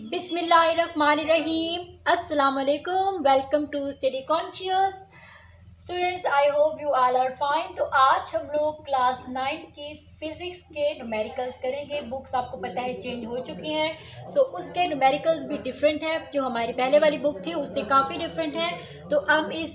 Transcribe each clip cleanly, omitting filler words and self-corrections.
बिस्मिल्लाहिर्रहमानिर्रहीम। अस्सलाम वालेकुम। Welcome to study conscious students. I hope you all are fine. तो आज हम लोग क्लास 9 की फ़िज़िक्स के न्यूमेरिकल्स करेंगे। बुक्स आपको पता है चेंज हो चुकी हैं, सो उसके न्यूमेरिकल्स भी डिफरेंट है। जो हमारी पहले वाली बुक थी उससे काफ़ी डिफरेंट है। तो अब इस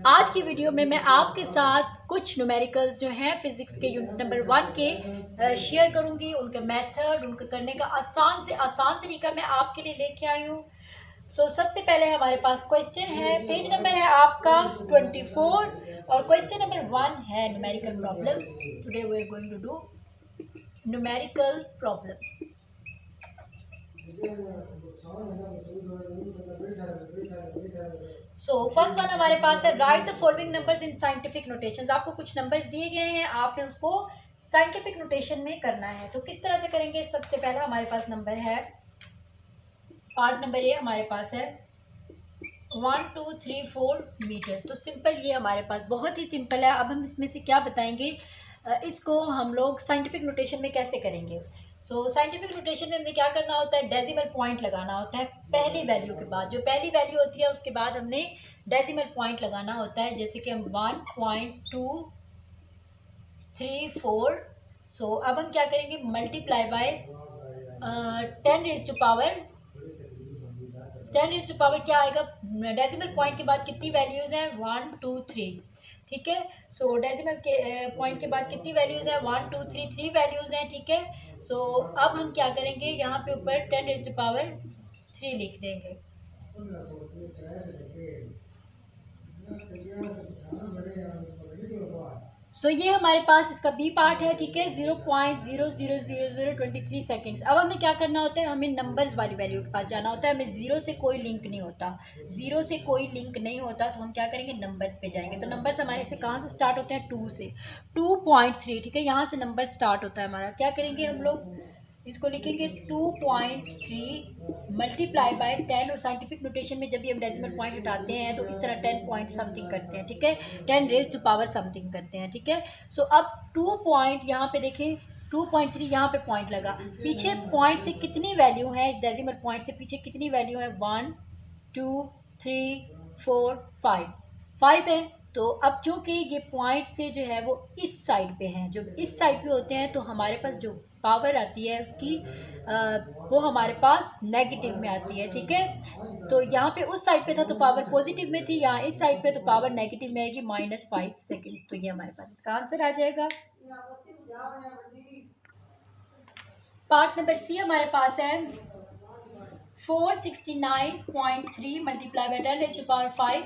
आज की वीडियो में मैं आपके साथ कुछ न्यूमेरिकल्स जो हैं फ़िज़िक्स के यूनिट नंबर 1 के शेयर करूंगी। उनके मेथड, उनके करने का आसान से आसान तरीका मैं आपके लिए लेके आई हूँ। सो सबसे पहले हमारे पास क्वेश्चन है, पेज नंबर है आपका 24 और क्वेश्चन नंबर 1 है numerical problem. Today we are going to do numerical problem. So first one हमारे पास है, write the following numbers in scientific notations. आपको कुछ नंबर्स दिए गए हैं, आपने उसको साइंटिफिक नोटेशन में करना है। तो किस तरह से करेंगे? सबसे पहला हमारे पास नंबर है, पार्ट नंबर ए हमारे पास है 1 2 3 4 मीटर। तो सिंपल, ये हमारे पास बहुत ही सिंपल है। अब हम इसमें से क्या बताएंगे, इसको हम लोग साइंटिफिक नोटेशन में कैसे करेंगे। सो साइंटिफिक नोटेशन में हमें क्या करना होता है, डेसिमल पॉइंट लगाना होता है पहली वैल्यू के बाद। जो पहली वैल्यू होती है उसके बाद हमने डेसिमल पॉइंट लगाना होता है। जैसे कि हम 1.234। सो अब हम क्या करेंगे, मल्टीप्लाई बाय 10 क्या आएगा, डेसिमल पॉइंट के बाद कितनी वैल्यूज़ हैं, 1 2 3। ठीक है। सो डेसिमल के पॉइंट के बाद कितनी वैल्यूज़ हैं, 1 2 3 3 वैल्यूज़ हैं। ठीक है। सो अब हम क्या करेंगे, यहाँ पे ऊपर 10⁻³ लिख देंगे। सो ये हमारे पास इसका बी पार्ट है। ठीक है, 0.000023 सेकेंड्स। अब हमें क्या करना होता है, हमें नंबर्स वाली वैल्यू के पास जाना होता है। हमें ज़ीरो से कोई लिंक नहीं होता, ज़ीरो से कोई लिंक नहीं होता। तो हम क्या करेंगे, नंबर्स पे जाएंगे। तो नंबर्स हमारे से कहाँ से स्टार्ट होते हैं, 2 से, 2.3। ठीक है, यहाँ से नंबर स्टार्ट होता है हमारा। क्या करेंगे हम लोग, इसको लिखेंगे 2.3 मल्टीप्लाई बाय 10। और साइंटिफिक नोटेशन में जब भी हम डेसिमल पॉइंट हटाते हैं तो इस तरह 10 पॉइंट समथिंग करते हैं। ठीक है, 10⁻² समथिंग करते हैं। ठीक है। सो अब 2 पॉइंट यहाँ पे देखें, 2.3 यहाँ पे पॉइंट लगा। पीछे पॉइंट से कितनी वैल्यू है, इस डेसिमल पॉइंट से पीछे कितनी वैल्यू है, 1 2 3 4 5 है। तो अब चूँकि ये पॉइंट से जो है वो इस साइड पे हैं, जो इस साइड पे होते हैं, तो हमारे पास जो पावर आती है उसकी वो हमारे पास नेगेटिव में आती है। ठीक है। तो यहाँ पे उस साइड पे था तो पावर पॉजिटिव में थी, यहाँ इस साइड पे तो पावर नेगेटिव में आएगी, -5 सेकेंड्स। तो ये हमारे पास इसका आंसर आ जाएगा। पार्ट नंबर सी हमारे पास है 469.3 मल्टीप्लाई बाय 10⁵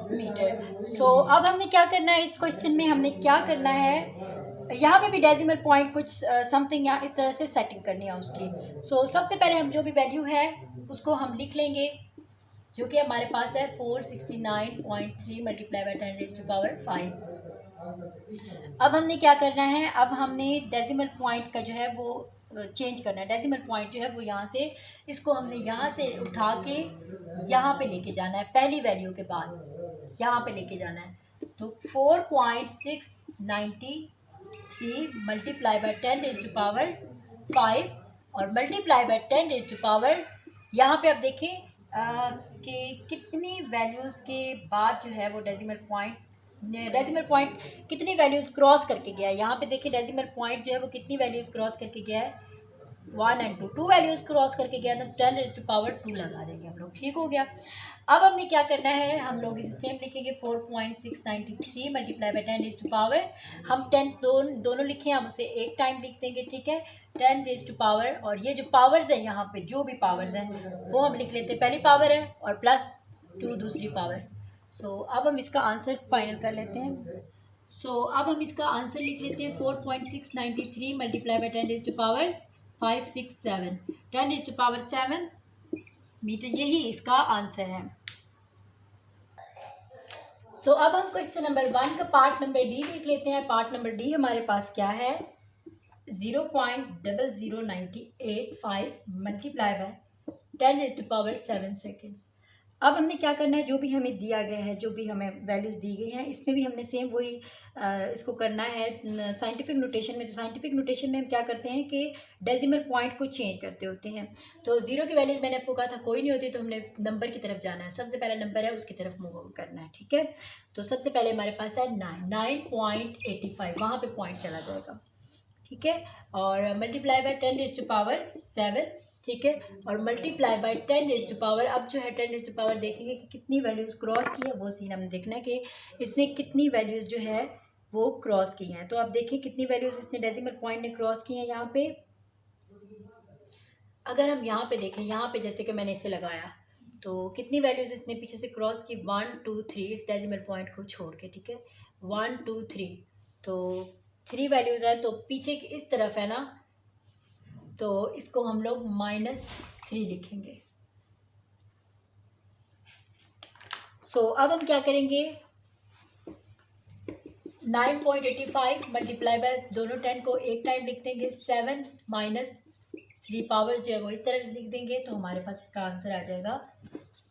मीटर। सो अब हमने क्या करना है, इस क्वेश्चन में हमने क्या करना है, यहाँ पे भी डेसिमल पॉइंट कुछ समथिंग यहाँ इस तरह से सेटिंग करनी है उसकी। सो सबसे पहले हम जो भी वैल्यू है उसको हम लिख लेंगे, जो कि हमारे पास है 469.3 मल्टीप्लाई बाय 10⁵. अब हमने क्या करना है, अब हमने डेसिमल पॉइंट का जो है वो चेंज करना है। डेसिमल पॉइंट जो है वो यहाँ से, इसको हमने यहाँ से उठा के यहाँ पे लेके जाना है, पहली वैल्यू के बाद यहाँ पे लेके जाना है। तो 4.693 मल्टीप्लाई बाय 10⁵ और मल्टीप्लाई बाय 10⁵, यहाँ पे अब देखें कि कितनी वैल्यूज़ के बाद जो है वो डेसिमल पॉइंट कितनी वैल्यूज़ क्रॉस करके गया है। यहाँ पे देखिए डेसिमल पॉइंट जो है वो कितनी वैल्यूज़ क्रॉस करके गया है, 1 और 2 वैल्यूज़ क्रॉस करके गया। तो 10⁻² लगा देंगे हम लोग। ठीक हो गया। अब हमें क्या करना है, हम लोग इसे सेम लिखेंगे 4.693 मल्टीप्लाई बाय 10⁻। हम 10 दोनों लिखे, हम उसे एक टाइम लिख देंगे। ठीक है, 10⁻। और ये जो पावर्स हैं, यहाँ पे जो भी पावर्स हैं वो हम लिख लेते हैं, पहली पावर है और +2 दूसरी पावर। सो अब हम इसका आंसर फाइनल कर लेते हैं। सो अब हम इसका आंसर लिख लेते हैं, 4.693 मल्टीप्लाई बाय 10⁻567 10⁻7 मीटर, यही इसका आंसर है। सो अब हम क्वेश्चन नंबर 1 का पार्ट नंबर डी देख लेते हैं। पार्ट नंबर डी हमारे पास क्या है, 0.00985 मल्टीप्लाई बाय 10⁻7 सेकेंड्स। अब हमने क्या करना है, जो भी हमें दिया गया है, जो भी हमें वैल्यूज़ दी गई हैं, इसमें भी हमने सेम वही इसको करना है साइंटिफिक नोटेशन में। तो साइंटिफिक नोटेशन में हम क्या करते हैं कि डेसिमल पॉइंट को चेंज करते होते हैं। तो ज़ीरो की वैल्यूज़ मैंने आपको कहा था कोई नहीं होती, तो हमने नंबर की तरफ जाना है, सबसे पहला नंबर है उसकी तरफ मूव करना है, ठीक है। तो सबसे पहले हमारे पास है 9.85, वहाँ पर पॉइंट चला जाएगा, ठीक है। और मल्टीप्लाई बाय 10⁻7, ठीक है। और मल्टीप्लाई बाय 10⁻, अब जो है 10⁻, देखेंगे कि कितनी वैल्यूज़ क्रॉस की है, वो सीन हमने देखना है कि इसने कितनी वैल्यूज़ जो है वो क्रॉस की हैं। तो आप देखें कितनी वैल्यूज़ इसने डेसिमल पॉइंट ने क्रॉस की हैं यहाँ पे। अगर हम यहाँ पे देखें, यहाँ पे जैसे कि मैंने इसे लगाया, तो कितनी वैल्यूज़ इसने पीछे से क्रॉस की, 1 2 3, इस डेसिमल पॉइंट को छोड़ के, ठीक है। 1 2 3, तो 3 वैल्यूज़ है, तो पीछे की इस तरफ है ना, तो इसको हम लोग -3 लिखेंगे। अब हम क्या करेंगे, 9.85 मल्टीप्लाई बाय दोनों 10 को एक टाइम लिख देंगे, 7 -3 पावर्स जो है वो इस तरह से लिख देंगे, तो हमारे पास इसका आंसर आ जाएगा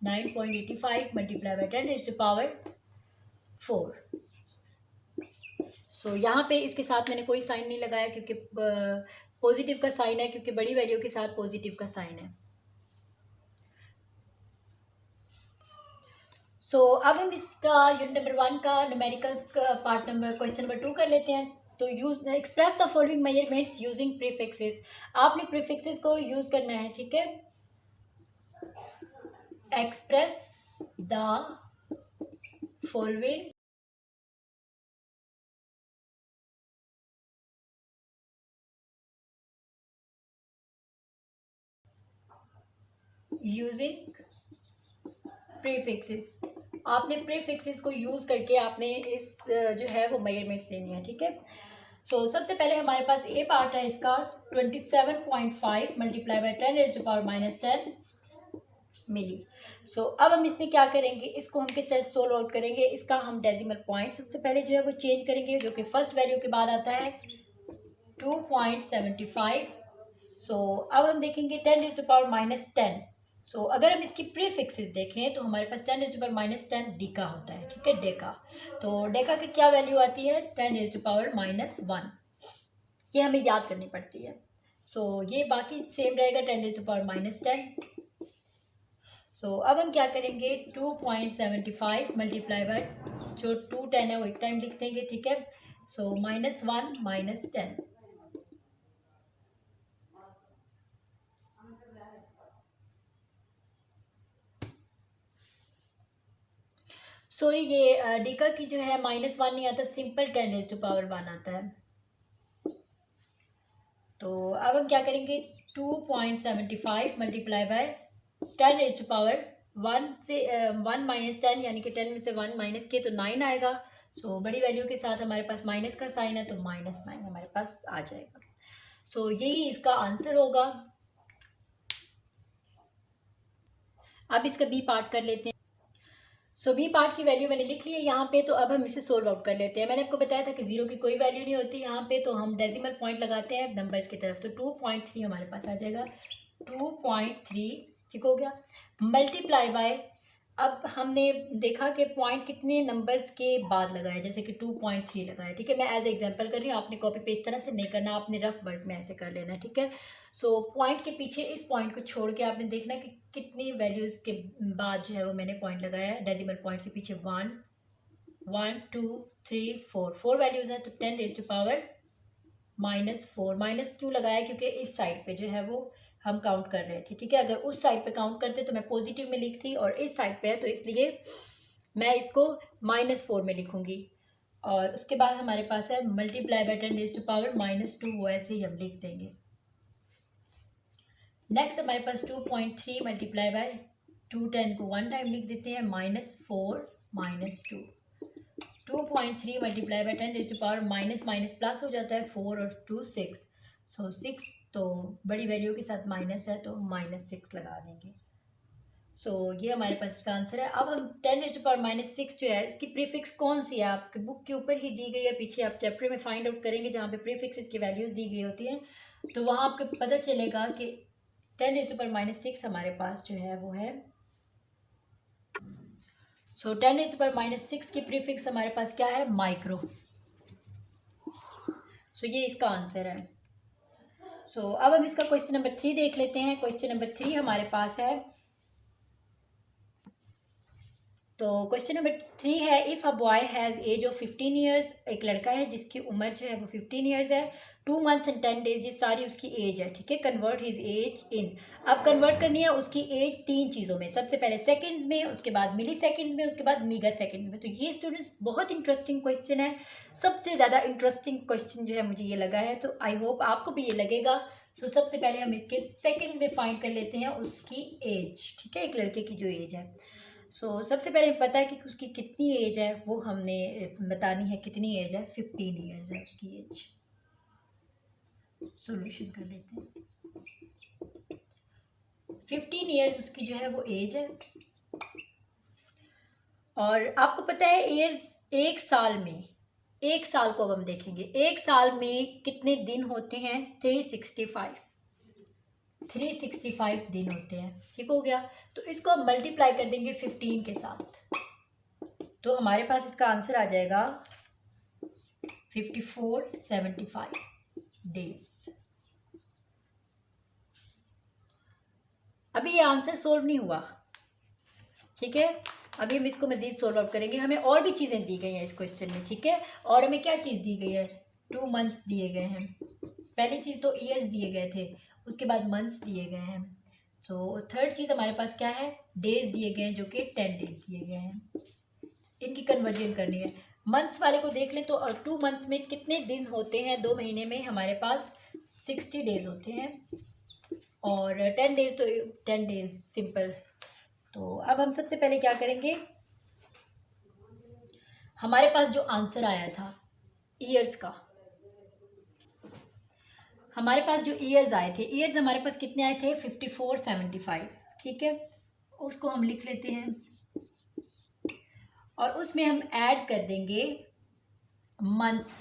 9.85 मल्टीप्लाई बाय 10⁻4। यहाँ पे इसके साथ मैंने कोई साइन नहीं लगाया, क्योंकि पॉजिटिव का साइन है, क्योंकि बड़ी वैल्यू के साथ पॉजिटिव का साइन है। अब हम इसका यूनिट नंबर 1 का न्यूमेरिकल्स का पार्ट नंबर क्वेश्चन नंबर 2 कर लेते हैं। तो use express the following measurements using prefixes. आपने प्रीफिक्सेस को यूज करना है, ठीक है। Express the following using prefixes. आपने प्रीफिक्सेस को यूज़ करके आपने इस जो है वो मेजरमेंट्स लेनी है, ठीक है। सबसे पहले हमारे पास ए पार्ट है इसका 27.5 मल्टीप्लाई बाय 10⁻10 मिली। अब हम इसमें क्या करेंगे, इसको हम किस तरह सोल्व आउट करेंगे, इसका हम डेसिमल पॉइंट सबसे पहले जो है वो चेंज करेंगे, जो कि फर्स्ट वैल्यू के बाद आता है 2.75। अब हम देखेंगे 10⁻10। अगर हम इसकी प्रीफिक्सेस देखें तो हमारे पास 10⁻10 डेका होता है, ठीक है, डेका। तो डेका की क्या वैल्यू आती है, 10⁻1। ये हमें याद करनी पड़ती है। ये बाकी सेम रहेगा 10⁻10। अब हम क्या करेंगे, 2.75 मल्टीप्लाई बाय जो 210 है वो एक टाइम लिख देंगे, ठीक है। -1 -10। सॉरी, ये डेका की जो है -1 नहीं आता, सिंपल 10⁻1 आता है। तो अब हम क्या करेंगे, 2.75 मल्टीप्लाई बाय 10⁻1 से 1 -10, यानी कि 10 में से 1 माइनस किए तो 9 आएगा। बड़ी वैल्यू के साथ हमारे पास माइनस का साइन है, तो -9 हमारे पास आ जाएगा। यही इसका आंसर होगा। अब इसका बी पार्ट कर लेते हैं। बी पार्ट की वैल्यू मैंने लिख ली है यहाँ पे। तो अब हम इसे सोल्व आउट कर लेते हैं। मैंने आपको बताया था कि जीरो की कोई वैल्यू नहीं होती यहाँ पे, तो हम डेसिमल पॉइंट लगाते हैं नंबर्स की तरफ। तो 2.3 हमारे पास आ जाएगा, 2.3, ठीक हो गया। मल्टीप्लाई बाय, अब हमने देखा कि पॉइंट कितने नंबर्स के बाद लगाया, जैसे कि 2.3 लगाया, ठीक है। मैं एज एग्जांपल कर रही हूँ, आपने कॉपी पेस्ट तरह से नहीं करना, आपने रफ वर्ड में ऐसे कर लेना, ठीक है। पॉइंट के पीछे इस पॉइंट को छोड़ के आपने देखना कि कितनी वैल्यूज़ के बाद जो है वो मैंने पॉइंट लगाया है। डेसिमल पॉइंट से पीछे 1 1 2 3 4 वैल्यूज़ हैं। तो 10⁻4 माइनस क्यों लगाया, क्योंकि इस साइड पे जो है वो हम काउंट कर रहे थे, ठीक है। अगर उस साइड पे काउंट करते तो मैं पॉजिटिव में लिखती, और इस साइड पे है तो इसलिए मैं इसको -4 में लिखूंगी। और उसके बाद हमारे पास है मल्टीप्लाई बाय 10⁻2, वो ऐसे ही हम लिख देंगे। नेक्स्ट हमारे पास 2.3 मल्टीप्लाई बाय 210 को 1 टाइम लिख देते हैं, -4 -2। 2.3 मल्टीप्लाई बाय 10⁻, माइनस प्लस हो जाता है, 4 और 2 6। 6, तो बड़ी वैल्यू के साथ माइनस है, तो -6 लगा देंगे। ये हमारे पास इसका आंसर है। अब हम 10⁻6 जो है, इसकी प्रीफिक्स कौन सी है, आपके बुक के ऊपर ही दी गई है, पीछे आप चैप्टर में फाइंड आउट करेंगे जहाँ पे प्रीफिक्स की वैल्यूज़ दी गई होती हैं, तो वहाँ आपको पता चलेगा कि 10⁻6 हमारे पास जो है वो है सो 10⁻⁻6 की प्रीफिक्स हमारे पास क्या है, माइक्रो। सो ये इसका आंसर है। सो अब हम इसका क्वेश्चन नंबर 3 देख लेते हैं। क्वेश्चन नंबर 3 हमारे पास है, तो क्वेश्चन नंबर 3 है, if a boy has age of 15 years, एक लड़का है जिसकी उम्र जो है वो 15 ईयर्स है, 2 months and 10 days, ये सारी उसकी एज है, ठीक है। कन्वर्ट हिज एज इन, अब कन्वर्ट करनी है उसकी एज 3 चीज़ों में, सबसे पहले सेकंड्स में, उसके बाद मिली सेकंड्स में, उसके बाद मेगा सेकंड्स में। तो ये स्टूडेंट्स बहुत इंटरेस्टिंग क्वेश्चन है, सबसे ज़्यादा इंटरेस्टिंग क्वेश्चन जो है मुझे ये लगा है, तो आई होप आपको भी ये लगेगा। सो सबसे पहले हम इसके सेकंड्स में फाइंड कर लेते हैं उसकी एज, ठीक है, एक लड़के की जो एज है। सो सबसे पहले पता है कि उसकी कितनी एज है, वो हमने बतानी है, कितनी एज है, 15 ईयर्स है उसकी एज। सॉल्यूशन कर लेते हैं। 15 ईयर्स उसकी जो है वो एज है, और आपको पता है एज एक साल में, एक साल को अब हम देखेंगे, एक साल में कितने दिन होते हैं, 365 दिन होते हैं, ठीक हो गया। तो इसको हम मल्टीप्लाई कर देंगे 15 के साथ, तो हमारे पास इसका आंसर आ जाएगा 5475 डेज। अभी ये आंसर सोल्व नहीं हुआ, ठीक है, अभी हम इसको मज़ीद सोल्व आउट करेंगे। हमें और भी चीज़ें दी गई हैं इस क्वेश्चन में, ठीक है, और हमें क्या चीज़ दी गई है, 2 months दिए गए हैं, पहली चीज़ तो ईयर्स दिए गए थे, उसके बाद मंथ्स दिए गए हैं। तो थर्ड चीज़ हमारे पास क्या है, डेज दिए गए हैं, जो कि 10 डेज दिए गए हैं, इनकी कन्वर्जन करनी है। मंथ्स वाले को देख लें तो 2 months में कितने दिन होते हैं, 2 महीने में हमारे पास 60 डेज होते हैं, और 10 डेज तो 10 डेज सिंपल। तो अब हम सबसे पहले क्या करेंगे, हमारे पास जो आंसर आया था ईयर्स का, हमारे पास जो ईयर्स आए थे, ईयर्स हमारे पास कितने आए थे, 5475, ठीक है, उसको हम लिख लेते हैं, और उसमें हम ऐड कर देंगे मंथ्स,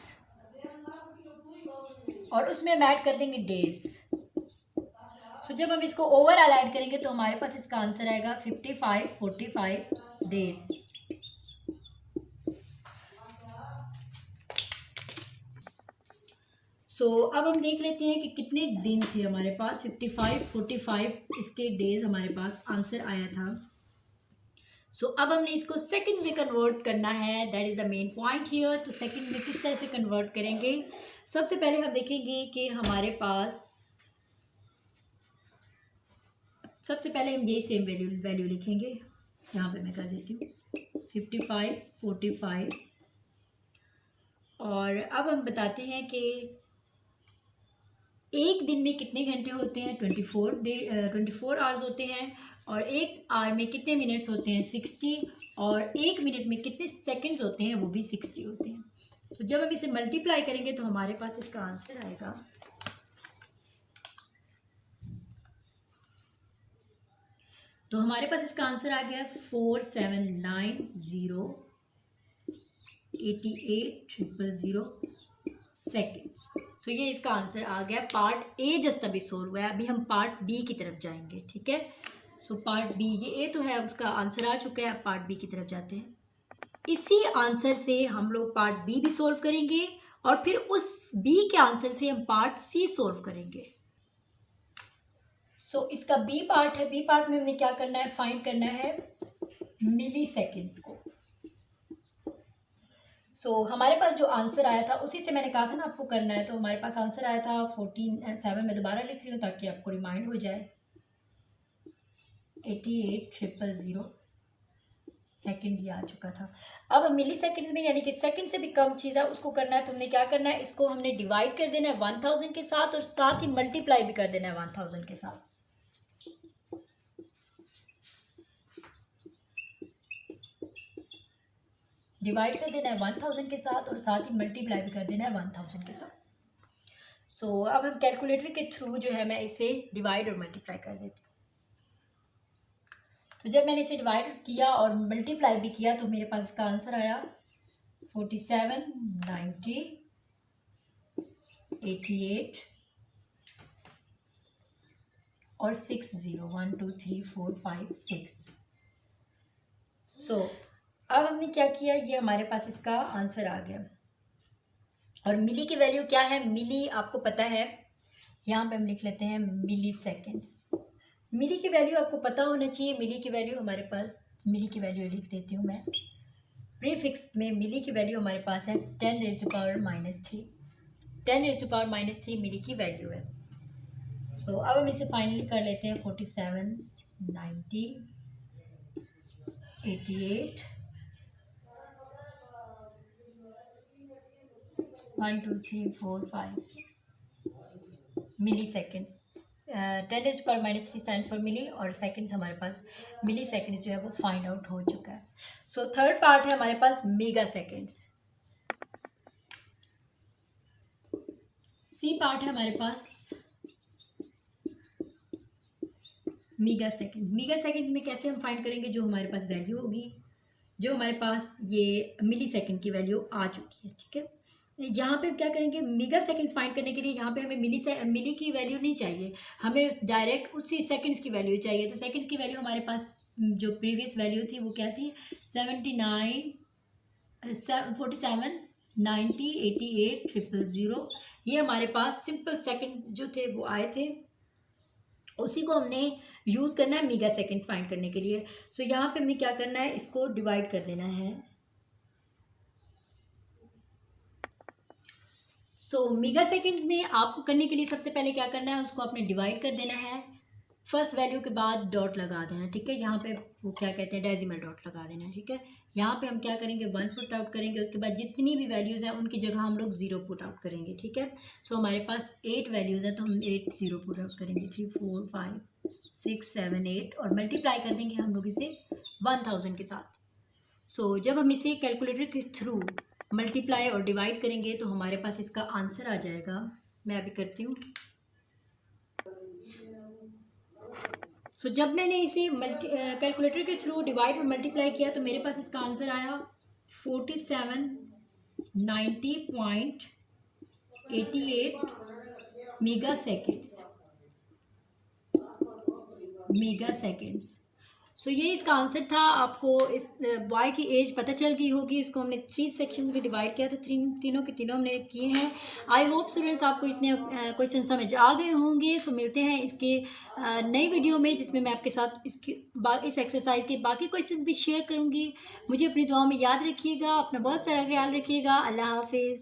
और उसमें हम ऐड कर देंगे डेज। तो जब हम इसको ओवरऑल ऐड करेंगे तो हमारे पास इसका आंसर आएगा 5545 डेज। सो अब हम देख लेते हैं कि कितने दिन थे हमारे पास, 5545 इसके डेज हमारे पास आंसर आया था। सो अब हमने इसको सेकंड्स में कन्वर्ट करना है, that is the main point here. तो सेकंड में किस तरह से कन्वर्ट करेंगे, सबसे पहले हम देखेंगे कि हमारे पास, सबसे पहले हम यही सेम वैल्यू लिखेंगे, यहाँ पे मैं कर देती हूँ 5545, और अब हम बताते हैं कि एक दिन में कितने घंटे होते हैं, 24 आवर्स होते हैं, और एक आवर में कितने मिनट्स होते हैं, 60, और एक मिनट में कितने सेकंड्स होते हैं, वो भी 60 होते हैं। तो जब हम इसे मल्टीप्लाई करेंगे तो हमारे पास इसका आंसर आएगा, तो हमारे पास इसका आंसर आ गया 47908800 सेकेंड्स। सो ये इसका आंसर आ गया। पार्ट ए जस्ट अभी सोल्व हुआ है, अभी हम पार्ट बी की तरफ जाएंगे, ठीक है। सो पार्ट बी, ये ए तो है, उसका आंसर आ चुका है, अब पार्ट बी की तरफ जाते हैं। इसी आंसर से हम लोग पार्ट बी भी सोल्व करेंगे, और फिर उस बी के आंसर से हम पार्ट सी सोल्व करेंगे। सो इसका बी पार्ट है, बी पार्ट में हमें क्या करना है, फाइंड करना है मिली सेकेंड्स को। सो हमारे पास जो आंसर आया था उसी से मैंने कहा था ना आपको करना है, तो हमारे पास आंसर आया था 14,7, मैं दोबारा लिख रही हूँ ताकि आपको रिमाइंड हो जाए, 88,000 सेकेंड्स ये आ चुका था। अब मिली सेकेंड्स में, यानी कि सेकेंड से भी कम चीज़ है, उसको करना है, तो हमने क्या करना है, इसको हमने डिवाइड कर देना है 1000 के साथ, और साथ ही मल्टीप्लाई भी कर देना है 1000 के साथ। डिवाइड कर देना है 1000 के साथ, और साथ ही मल्टीप्लाई भी कर देना है 1000 के साथ। सो अब हम कैलकुलेटर के थ्रू जो है मैं इसे डिवाइड और मल्टीप्लाई कर देती हूँ। तो जब मैंने इसे डिवाइड किया और मल्टीप्लाई भी किया तो मेरे पास इसका आंसर आया 4790 88 और 60 1 2 3 4 5 6। सो अब हमने क्या किया, ये हमारे पास इसका आंसर आ गया। और मिली की वैल्यू क्या है, मिली आपको पता है, यहाँ पे हम लिख लेते हैं मिली सेकेंड्स। मिली की वैल्यू आपको पता होना चाहिए। मिली की वैल्यू हमारे पास, मिली की वैल्यू लिख देती हूँ मैं प्रीफिक्स में। मिली की वैल्यू हमारे पास है 10⁻⁻3। 10⁻⁻3 मिली की वैल्यू है। सो अब हम इसे फाइनली कर लेते हैं 47, 90, 88, 1 2 3 4 5 6 मिली सेकेंड्स। 10⁻⁻3 स्टैंड फॉर मिली, और सेकेंड्स हमारे पास मिली सेकेंड्स जो है वो फाइंड आउट हो चुका है। सो थर्ड पार्ट है हमारे पास मेगा सेकेंड्स। सी पार्ट है हमारे पास मेगा सेकेंड। मेगा सेकेंड में कैसे हम फाइंड करेंगे, जो हमारे पास वैल्यू होगी, जो हमारे पास ये मिली सेकेंड की वैल्यू आ चुकी है, ठीक है। यहाँ पे क्या करेंगे, मेगा सेकेंड्स फाइंड करने के लिए यहाँ पे हमें मिली की वैल्यू नहीं चाहिए, हमें डायरेक्ट उसी सेकेंड्स की वैल्यू चाहिए। तो सेकेंड्स की वैल्यू हमारे पास जो प्रीवियस वैल्यू थी वो क्या थी, 47, 90, 88, 000। ये हमारे पास सिंपल सेकेंड जो थे वो आए थे, उसी को हमने यूज़ करना है मेगा सेकेंड्स फाइंड करने के लिए। सो यहाँ पे हमें क्या करना है, इसको डिवाइड कर देना है। सो मेगा सेकेंड्स में आपको करने के लिए सबसे पहले क्या करना है, उसको आपने डिवाइड कर देना है। फर्स्ट वैल्यू के बाद डॉट लगा देना, ठीक है। यहाँ पे वो क्या कहते हैं, डेसिमल डॉट लगा देना, ठीक है। यहाँ पे हम क्या करेंगे, 1 पुट आउट करेंगे। उसके बाद जितनी भी वैल्यूज़ हैं उनकी जगह हम लोग 0 पुट आउट करेंगे, ठीक है। सो हमारे पास 8 वैल्यूज़ हैं तो हम 8 0 पुट आउट करेंगे, 3 4 5 6 7 8, और मल्टीप्लाई कर देंगे हम लोग इसे 1000 के साथ। सो जब हम इसे कैलकुलेटर के थ्रू मल्टीप्लाई और डिवाइड करेंगे तो हमारे पास इसका आंसर आ जाएगा। मैं अभी करती हूँ। सो जब मैंने इसे कैलकुलेटर के थ्रू डिवाइड और मल्टीप्लाई किया तो मेरे पास इसका आंसर आया 47 90.88 मेगा सेकेंड्स। सो ये इसका आंसर था। आपको इस बॉय की एज पता चल गई होगी। इसको हमने 3 सेक्शंस में डिवाइड किया था, तीनों के तीनों हमने किए हैं। आई होप स्टूडेंट्स आपको इतने क्वेश्चन समझ आ गए होंगे। सो मिलते हैं इसके नई वीडियो में, जिसमें मैं आपके साथ इस एक्सरसाइज के बाकी क्वेश्चन भी शेयर करूँगी। मुझे अपनी दुआओं में याद रखिएगा, अपना बहुत सारा ख्याल रखिएगा। अल्लाह हाफिज़।